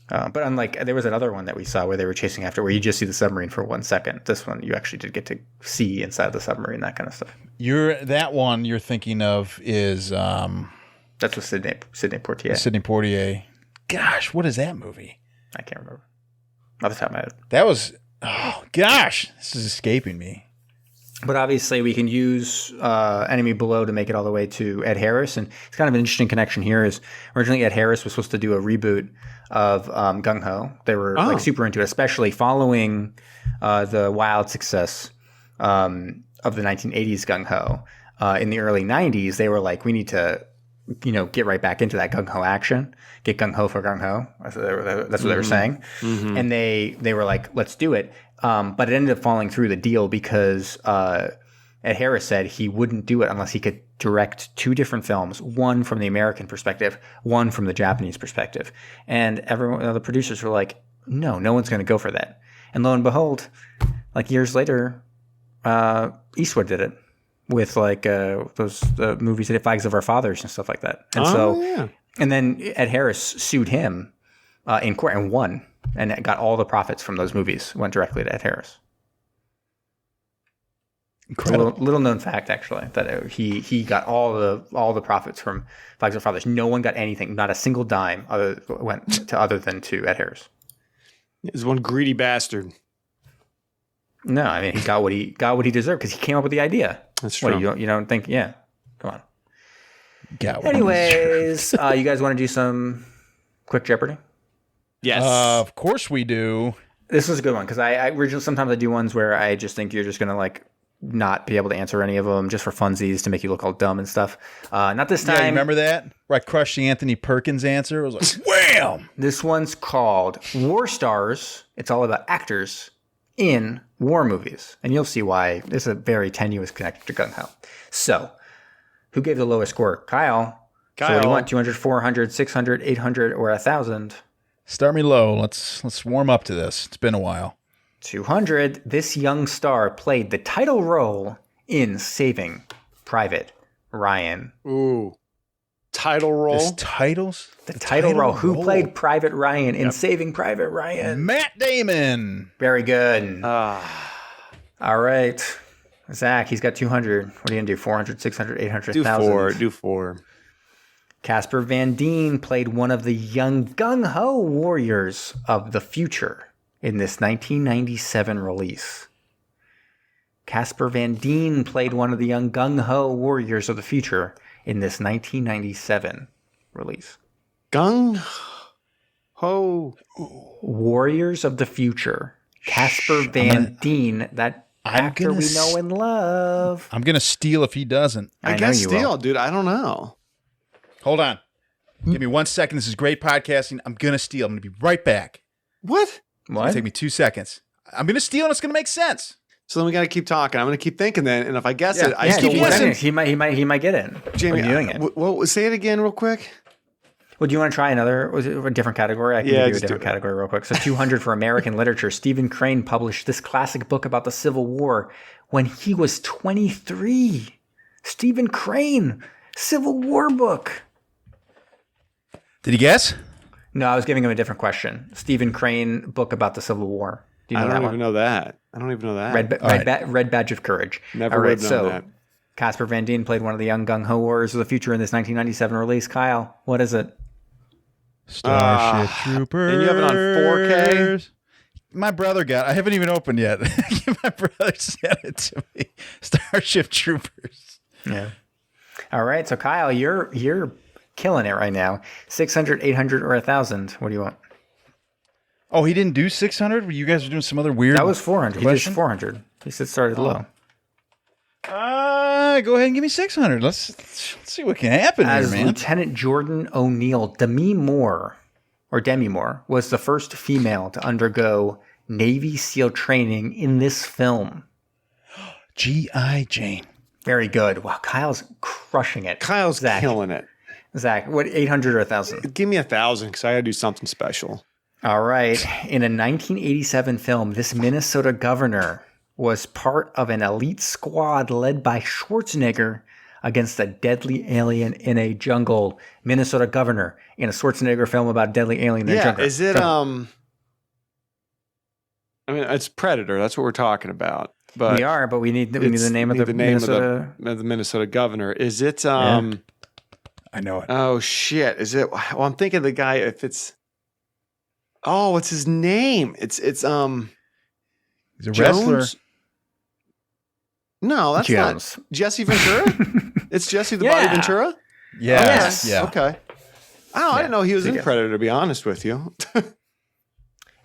But unlike, there was another one that we saw where they were chasing after, where you just see the submarine for 1 second. This one, you actually did get to see inside the submarine, that kind of stuff. That one you're thinking of is That's with Sidney Poitier. Sidney Poitier. Gosh, what is that movie? I can't remember. Off the top of my head. That was, oh gosh, this is escaping me. But obviously, we can use Enemy Below to make it all the way to Ed Harris. And it's kind of an interesting connection here is originally Ed Harris was supposed to do a reboot of Gung Ho. They were like super into it, especially following the wild success of the 1980s Gung Ho. In the early 90s, they were like, we need to, get right back into that Gung Ho action. Get Gung Ho for Gung Ho. That's what they were saying. Mm-hmm. And they were like, let's do it. But it ended up falling through the deal because Ed Harris said he wouldn't do it unless he could direct 2 different films, one from the American perspective, one from the Japanese perspective. And the producers were like, no one's going to go for that. And lo and behold, like years later, Eastwood did it with like those movies that did Flags of Our Fathers and stuff like that. And and then Ed Harris sued him in court and won. And it got all the profits from those movies went directly to Ed Harris. Incredible. Little known fact, actually, that he got all the profits from Flags of Our Fathers. No one got anything, not a single dime, went to other than to Ed Harris. He's one greedy bastard. No, I mean he got what he deserved because he came up with the idea. That's true. What, you don't think? Yeah, come on. Anyways, you guys want to do some quick Jeopardy? Yes. Of course we do. This was a good one because I originally sometimes I do ones where I just think you're just gonna like not be able to answer any of them just for funsies to make you look all dumb and stuff. Not this time. Yeah, you remember that? Where I crushed the Anthony Perkins answer? It was like, wham! This one's called War Stars. It's all about actors in war movies. And you'll see why there's a very tenuous connection to Gung Ho. So, who gave the lowest score? Kyle. So what do you want? 200, 400, 600, 800, or 1,000? Start me low. Let's warm up to this. It's been a while. 200. This young star played the title role in Saving Private Ryan. Ooh. Title role? This titles? The title role. Who played Private Ryan in Saving Private Ryan? Matt Damon. Very good. All right. Zach, he's got 200. What are you going to do? 400, 600, 800, 1,000? Do four. Casper Van Dien played one of the young Gung Ho warriors of the future in this 1997 release. Casper Van Dien played one of the young Gung Ho warriors of the future in this 1997 release. Gung Ho. Warriors of the future. Casper Van Dien, that actor we know and love. I'm going to steal if he doesn't. I guess steal, dude. I don't know. Hold on. Give me 1 second. This is great podcasting. I'm going to steal. I'm going to be right back. What? It's going to take me 2 seconons. I'm going to steal and it's going to make sense. So then we got to keep talking. I'm going to keep thinking then. And if I guess it, I keep still win. He might get in. Jamie, doing it. Well, say it again real quick. Well, do you want to try a different category? I can give you a different category real quick. So 200 for American literature. Stephen Crane published this classic book about the Civil War when he was 23. Stephen Crane, Civil War book. Did he guess? No, I was giving him a different question. Stephen Crane book about the Civil War. Do you know I don't even know that. Red Badge of Courage. Never would have known that. Casper Van Dien played one of the young Gung Ho warriors of the future in this 1997 release. Kyle, what is it? Starship Troopers. And you have it on 4K? My brother got it. I haven't even opened yet. My brother sent it to me. Starship Troopers. Yeah. All right. So, Kyle, you're killing it right now. 600, 800, or 1,000. What do you want? Oh, he didn't do 600? You guys are doing some other weird. That was 400. He did 400. He said started low. Go ahead and give me 600. Let's see what can happen As here, man. Lieutenant Jordan O'Neill, Demi Moore was the first female to undergo Navy SEAL training in this film. G.I. Jane. Very good. Wow, Kyle's crushing it. Kyle's Zach. killing it. Zach, what, 800 or 1,000? Give me 1,000 because I got to do something special. All right. In a 1987 film, this Minnesota governor was part of an elite squad led by Schwarzenegger against a deadly alien in a jungle. Minnesota governor in a Schwarzenegger film about a deadly alien in a jungle. Is it I mean, it's Predator. That's what we're talking about. But we need the name of the Minnesota. Of the Minnesota governor. Is it I know it. Oh shit. Is it well, I'm thinking the guy if it's what's his name? It's He's a Jones? wrestler. No, that's Jones. not Jesse Ventura. It's Jesse the Body Ventura. Yes. Yes. Yeah. Okay. I didn't know he was in Predator. To be honest with you.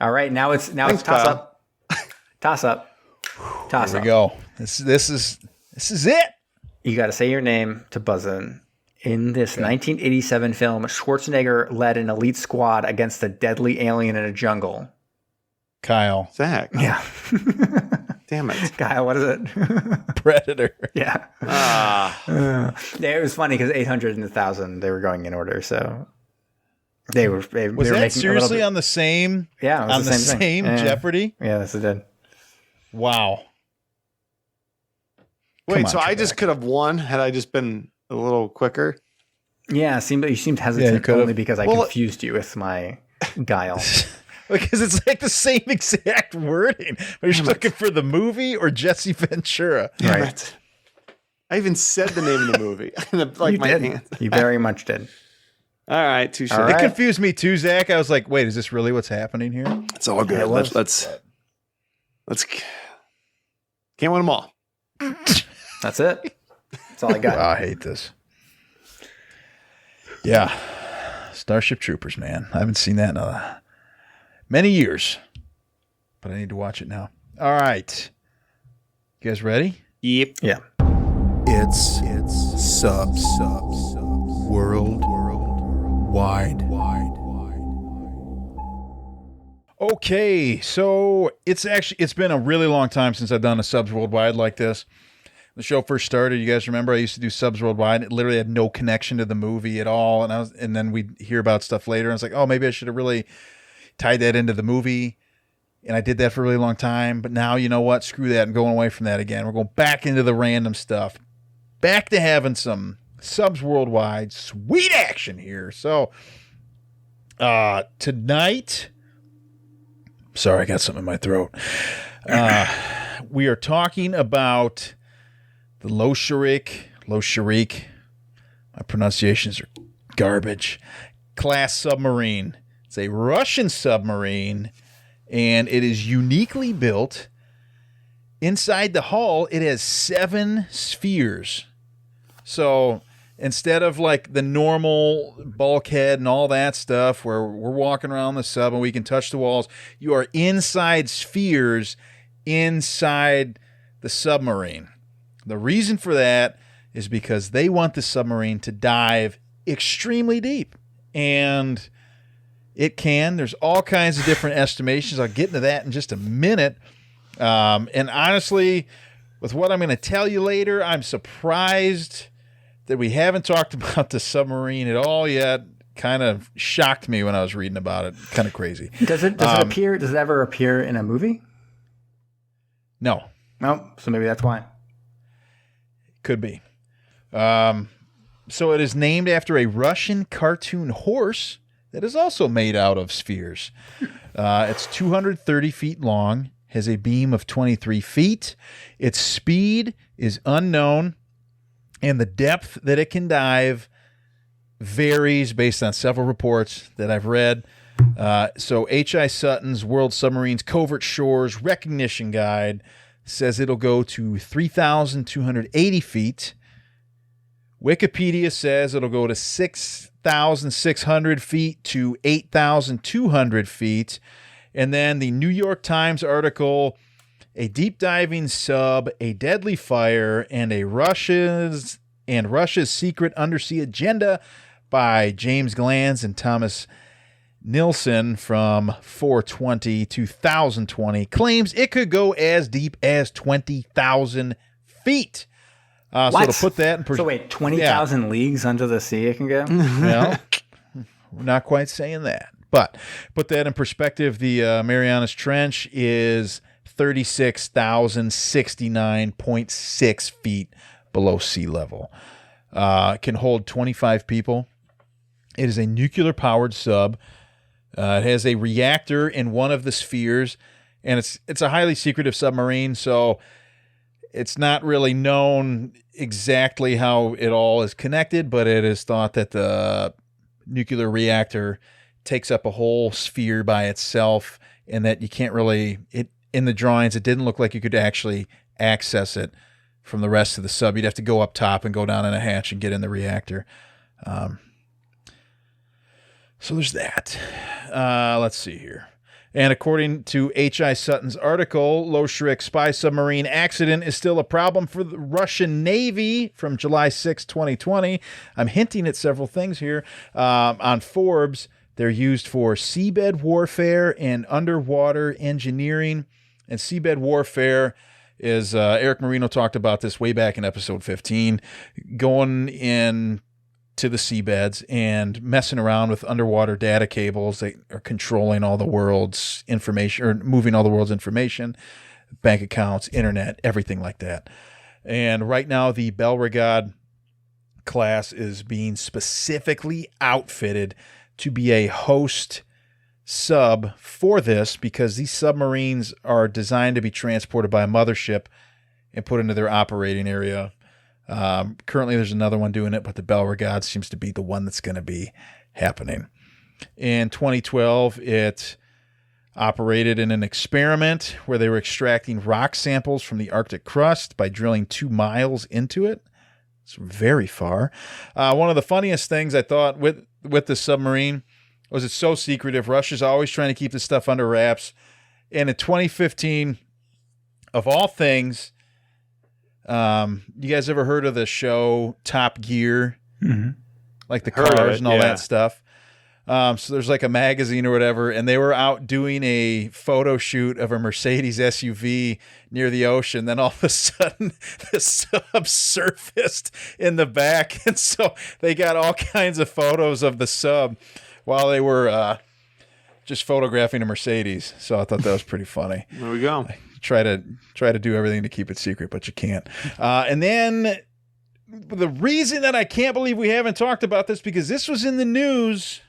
All right, now it's Thanks, toss Kyle. up. Toss up. Toss Here up. we go. This is it. You got to say your name to buzz in. In this 1987 film, Schwarzenegger led an elite squad against a deadly alien in a jungle. Kyle. Zach. Yeah. Damn it. Kyle, what is it? Predator. Yeah. It was funny because 800 and 1,000, they were going in order. So they were Was they were that making a little seriously bit- on the same? Yeah, it was On the same thing. same Yeah. Jeopardy? Yeah, yes, it did. Wow. Wait, Come on, so I just Trebek. could have won had I just been a little quicker. Yeah, you seemed Yeah, hesitant you could've. only because I Well, confused you with my guile. Because it's like the same exact wording. Are you looking for the movie or Jesse Ventura? Damn Right. it. I even said the name of the movie. Like You my did. hand. You very much did. All right, touche. All It right. confused me too, Zach. I was like, wait, is this really what's happening here? It's all good. Yeah, it was. Let's can't win them all. That's it. That's all I got. Wow, I hate this. Yeah. Starship Troopers, man. I haven't seen that in many years. But I need to watch it now. All right. You guys ready? Yep. Yeah. It's subs world wide. Okay, so it's been a really long time since I've done a subs worldwide like this. The show first started, you guys remember I used to do subs worldwide. It literally had no connection to the movie at all, and then we'd hear about stuff later. And I was like, oh, maybe I should have really tied that into the movie. And I did that for a really long time. But now, you know what? Screw that. I'm going away from that again. We're going back into the random stuff. Back to having some subs worldwide. Sweet action here. So, tonight... Sorry, I got something in my throat. We are talking about the Lo Sharik. My pronunciations are garbage. Class submarine. It's a Russian submarine, and it is uniquely built. Inside the hull, it has 7 spheres. So instead of like the normal bulkhead and all that stuff where we're walking around the sub and we can touch the walls, you are inside spheres inside the submarine. The reason for that is because they want the submarine to dive extremely deep. And it can. There's all kinds of different estimations. I'll get into that in just a minute. And honestly, with what I'm going to tell you later, I'm surprised that we haven't talked about the submarine at all yet. Kind of shocked me when I was reading about it. Kind of crazy. Does it appear? Does it ever appear in a movie? No, No. So maybe that's why. could be. So it is named after a Russian cartoon horse that is also made out of spheres. It's 230 feet long, has a beam of 23 feet. Its speed is unknown, and the depth that it can dive varies based on several reports that I've read. So H.I. Sutton's World Submarines Covert Shores Recognition Guide says it'll go to 3,280 feet. Wikipedia says it'll go to 6,600 feet to 8,200 feet. And then the New York Times article, a deep diving sub, a deadly fire, and Russia's secret undersea agenda by James Glanz and Thomas Nilsson from 4/20/2020 claims it could go as deep as 20,000 feet. So to put that in So wait, 20,000 leagues under the sea it can go? Well, we're not quite saying that. But put that in perspective, the Marianas Trench is 36,069.6 feet below sea level. It can hold 25 people. It is a nuclear-powered sub. It has a reactor in one of the spheres, and it's a highly secretive submarine, so it's not really known exactly how it all is connected, but it is thought that the nuclear reactor takes up a whole sphere by itself, and that you can't really, in the drawings, it didn't look like you could actually access it from the rest of the sub. You'd have to go up top and go down in a hatch and get in the reactor. So there's that. Let's see here. And according to H.I. Sutton's article, Loshrik spy submarine accident is still a problem for the Russian Navy from July 6, 2020. I'm hinting at several things here. On Forbes, they're used for seabed warfare and underwater engineering. And seabed warfare is, Eric Marino talked about this way back in episode 15, going in to the seabeds and messing around with underwater data cables that are controlling all the world's information, or moving all the world's information, bank accounts, internet, everything like that. And right now the Belregard class is being specifically outfitted to be a host sub for this, because these submarines are designed to be transported by a mothership and put into their operating area. Currently there's another one doing it, but the Belregard seems to be the one that's going to be happening. In 2012, it operated in an experiment where they were extracting rock samples from the Arctic crust by drilling 2 miles into it. It's very far. One of the funniest things I thought with the submarine was it's so secretive. Russia's always trying to keep this stuff under wraps. And in 2015, of all things, you guys ever heard of the show Top Gear? Mm-hmm. Like the cars and all that stuff. So there's like a magazine or whatever, and they were out doing a photo shoot of a Mercedes SUV near the ocean. Then all of a sudden, the sub surfaced in the back, and so they got all kinds of photos of the sub while they were just photographing a Mercedes. So I thought that was pretty funny. There we go. Try to do everything to keep it secret, but you can't. And then the reason that I can't believe we haven't talked about this, because this was in the news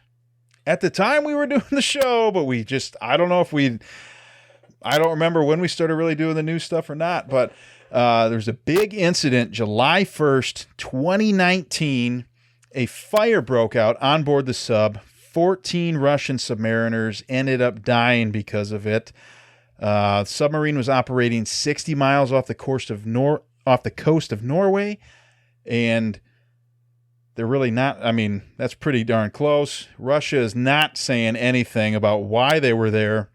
at the time we were doing the show, but I don't know if I don't remember when we started really doing the news stuff or not, but there's a big incident July 1st, 2019. A fire broke out on board the sub. 14 Russian submariners ended up dying because of it. The submarine was operating 60 miles off the coast of Norway, and they're really not. I mean, that's pretty darn close. Russia is not saying anything about why they were there.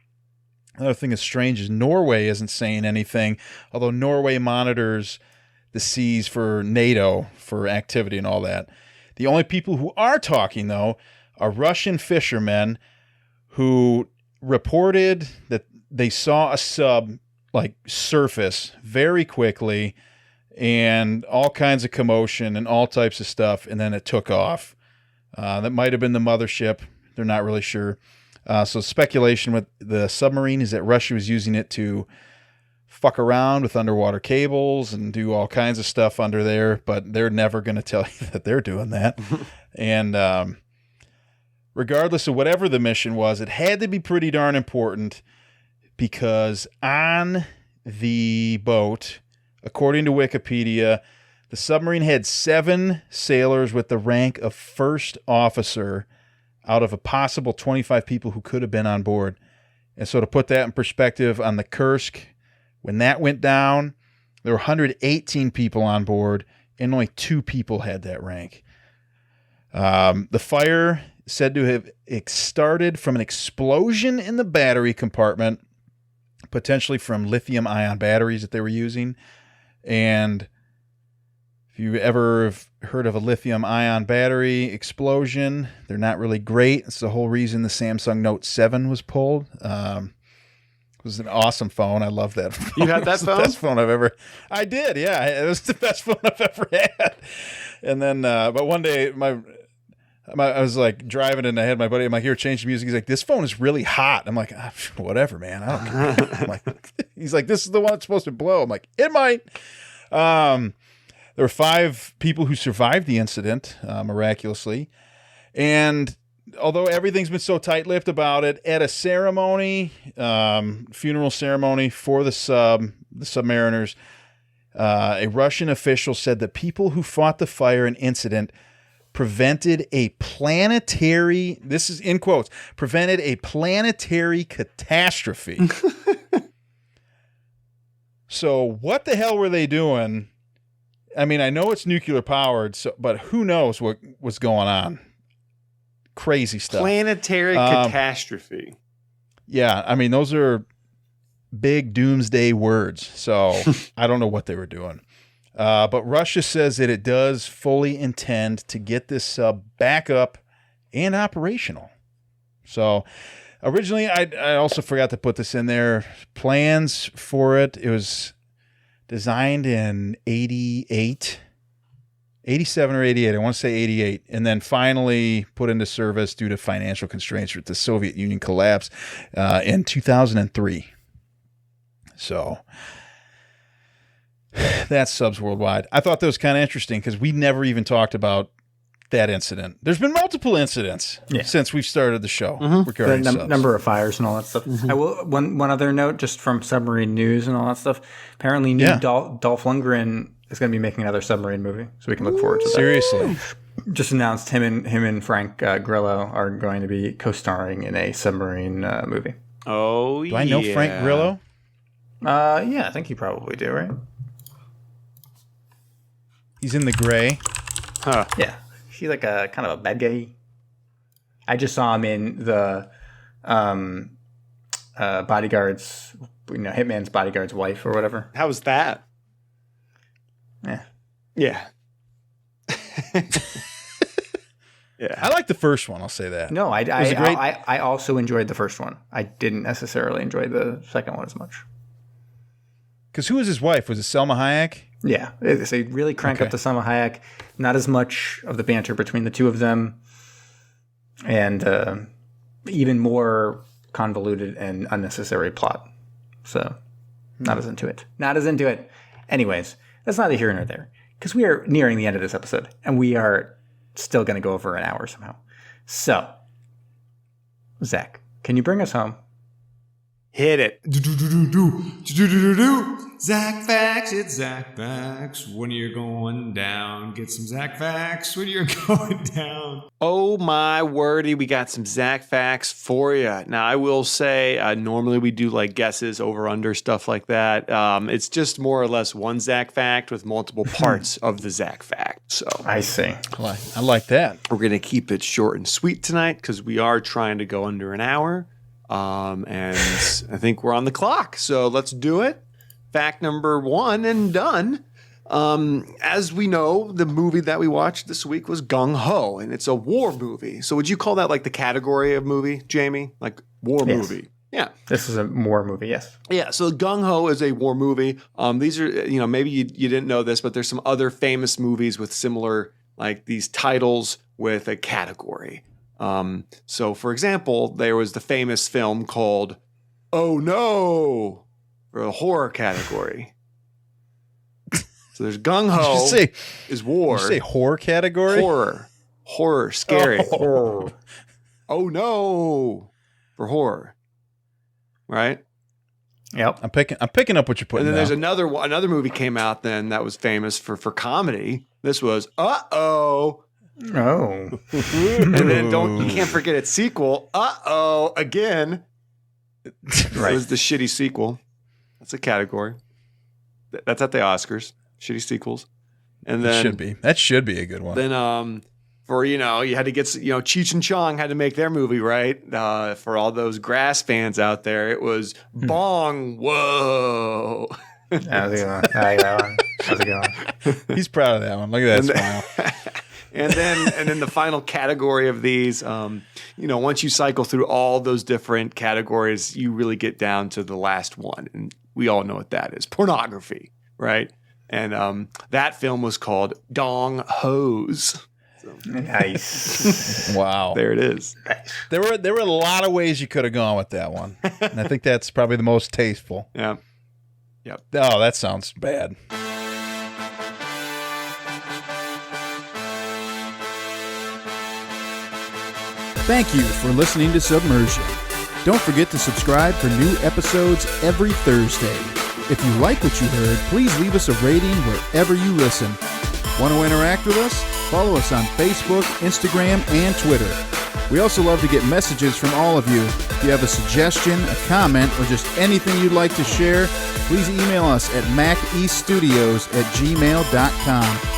Another thing that's strange is Norway isn't saying anything, although Norway monitors the seas for NATO for activity and all that. The only people who are talking, though, are Russian fishermen who reported that they saw a sub surface very quickly and all kinds of commotion and all types of stuff, and then it took off. That might have been the mothership. They're not really sure. So speculation with the submarine is that Russia was using it to fuck around with underwater cables and do all kinds of stuff under there, but they're never going to tell you that they're doing that. And regardless of whatever the mission was, it had to be pretty darn important, because on the boat, according to Wikipedia, the submarine had 7 sailors with the rank of first officer out of a possible 25 people who could have been on board. And so to put that in perspective, on the Kursk, when that went down, there were 118 people on board, and only 2 people had that rank. The fire said to have started from an explosion in the battery compartment, potentially from lithium-ion batteries that they were using. And if you ever have heard of a lithium-ion battery explosion, they're not really great. It's the whole reason the Samsung Note 7 was pulled. was an awesome phone. I love that phone. You had that It was phone? The best phone I've ever. I did. Yeah, it was the best phone I've ever had. And then, but one day, I was like driving and I had my buddy. I'm like, here, change the music. He's like, this phone is really hot. I'm like, whatever, man. I don't care. I'm like, he's like, this is the one that's supposed to blow. I'm like, it might. There were 5 people who survived the incident, miraculously. And although everything's been so tight-lipped about it, at a ceremony, funeral ceremony for the submariners, a Russian official said that people who fought the fire and incident prevented a planetary, this is in quotes, prevented a planetary catastrophe. So what the hell were they doing? I mean, I know it's nuclear powered, but who knows what was going on? Crazy stuff. Planetary catastrophe. Yeah, I mean, those are big doomsday words. So I don't know what they were doing. But Russia says that it does fully intend to get this sub back up and operational. So originally, I also forgot to put this in there. Plans for it. It was designed in 87 or 88. I want to say 88. And then finally put into service due to financial constraints with the Soviet Union collapse in 2003. So that's subs worldwide. I thought that was kind of interesting because we never even talked about that incident. There's been multiple incidents since we've started the show regarding subs. Number of fires and all that stuff. I will one other note just from submarine news and all that stuff. Apparently, Dolph Lundgren is going to be making another submarine movie, so we can look forward to that. Seriously, just announced him and Frank Grillo are going to be co-starring in a submarine movie. Oh, yeah. Do I know Frank Grillo? Yeah, I think you probably do, right? He's in The Gray. Huh. Yeah. He's like a kind of a bad guy. I just saw him in the Bodyguard's, Hitman's Bodyguard's wife or whatever. How was that? Yeah. Yeah. Yeah. I like the first one. I'll say that. No, I also enjoyed the first one. I didn't necessarily enjoy the second one as much. Because who was his wife? Was it Selma Hayek? Yeah, they really crank up the Selma Hayek. Not as much of the banter between the two of them, and even more convoluted and unnecessary plot. So, not as into it. Not as into it. Anyways, that's neither here nor there, because we are nearing the end of this episode, and we are still going to go over an hour somehow. So, Zach, can you bring us home? Hit it. Zach Facts, it's Zach Facts. When you're going down, get some Zach Facts when you're going down. Oh my wordy, we got some Zach facts for you. Now, I will say, normally we do like guesses, over under, stuff like that. It's just more or less one Zach fact with multiple parts of the Zach fact. So I see. I like that. We're going to keep it short and sweet tonight because we are trying to go under an hour. And I think we're on the clock. So let's do it. Fact number 1 and done. As we know, the movie that we watched this week was Gung Ho, and it's a war movie. So would you call that like the category of movie, Jamie? Like war movie? Yeah. This is a war movie, yes. Yeah, so Gung Ho is a war movie. These are, maybe you didn't know this, but there's some other famous movies with similar, like these titles with a category. So for example, there was the famous film called Oh No! For a horror category. So there's Gung Ho is war. Did you say horror category? Horror, scary. Oh. Oh no, for horror, right? Yep. I'm picking up what you're putting. And then down. there's another movie came out then that was famous for comedy. This was Oh. Oh. And then you can't forget its sequel. Again. Right. It was the shitty sequel. That's a category. That's at the Oscars. Shitty sequels. And then that should be a good one. Then for you had to get Cheech and Chong had to make their movie, right? For all those Grass fans out there, it was Bong. Whoa. How's it going? How's it going? He's proud of that one. Look at that smile. And then the final category of these, once you cycle through all those different categories, you really get down to the last one. And we all know what that is. Pornography, right? And that film was called Gung Ho's. Nice. Wow. There it is. There were a lot of ways you could have gone with that one. And I think that's probably the most tasteful. Yeah. Yep. Oh, that sounds bad. Thank you for listening to Submersion. Don't forget to subscribe for new episodes every Thursday. If you like what you heard, please leave us a rating wherever you listen. Want to interact with us? Follow us on Facebook, Instagram, and Twitter. We also love to get messages from all of you. If you have a suggestion, a comment, or just anything you'd like to share, please email us at macestudios@gmail.com.